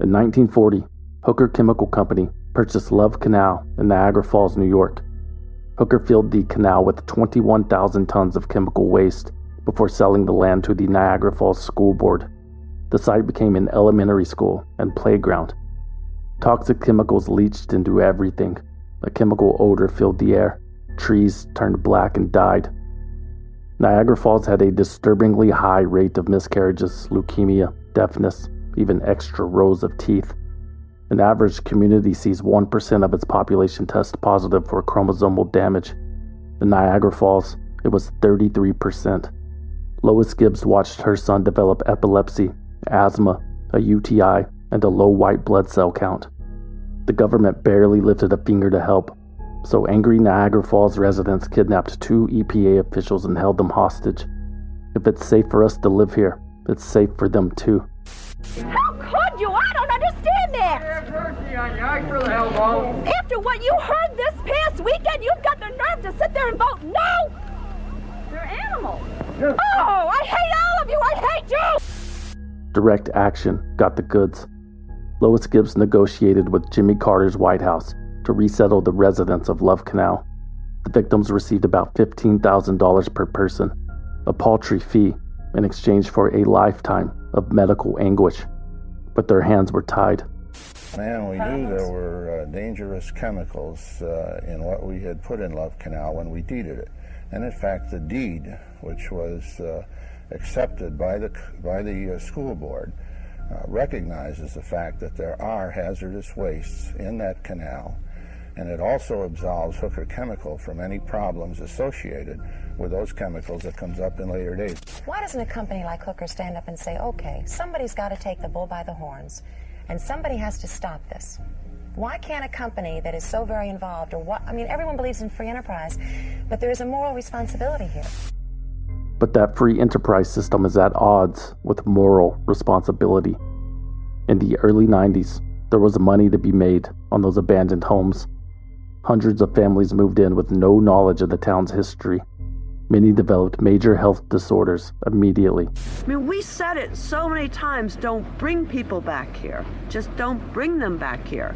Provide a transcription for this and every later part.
In 1940, Hooker Chemical Company purchased Love Canal in Niagara Falls, New York. Hooker filled the canal with 21,000 tons of chemical waste before selling the land to the Niagara Falls School Board. The site became an elementary school and playground. Toxic chemicals leached into everything. A chemical odor filled the air. Trees turned black and died. Niagara Falls had a disturbingly high rate of miscarriages, leukemia, deafness, even extra rows of teeth. An average community sees 1% of its population test positive for chromosomal damage. In Niagara Falls, it was 33%. Lois Gibbs watched her son develop epilepsy, asthma, a UTI, and a low white blood cell count. The government barely lifted a finger to help, so angry Niagara Falls residents kidnapped 2 EPA officials and held them hostage. If it's safe for us to live here, it's safe for them too. How could you? I don't understand that! After what you heard this past weekend, you've got the nerve to sit there and vote no! They're animals. Oh, I hate all of you! I hate you! Direct action got the goods. Lois Gibbs negotiated with Jimmy Carter's White House to resettle the residents of Love Canal. The victims received about $15,000 per person, a paltry fee in exchange for a lifetime of medical anguish. But their hands were tied. Man, we knew there were dangerous chemicals in what we had put in Love Canal when we deeded it. And in fact, the deed, which was accepted by the school board, recognizes the fact that there are hazardous wastes in that canal, and it also absolves Hooker Chemical from any problems associated with those chemicals that comes up in later days. Why doesn't a company like Hooker stand up and say, okay, somebody's got to take the bull by the horns, and somebody has to stop this? Why can't a company that is so very involved, or what? I mean, everyone believes in free enterprise, but there is a moral responsibility here. But that free enterprise system is at odds with moral responsibility. In the early 90s, there was money to be made on those abandoned homes. Hundreds of families moved in with no knowledge of the town's history. Many developed major health disorders immediately. I mean, we said it so many times, don't bring people back here. Just don't bring them back here.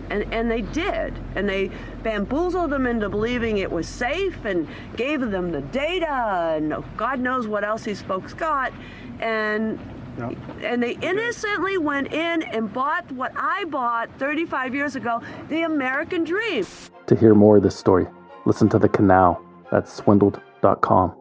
And they did. And they bamboozled them into believing it was safe and gave them the data and God knows what else these folks got. And they innocently went in and bought what I bought 35 years ago, the American dream. To hear more of this story, listen to The Canal at swindled.com.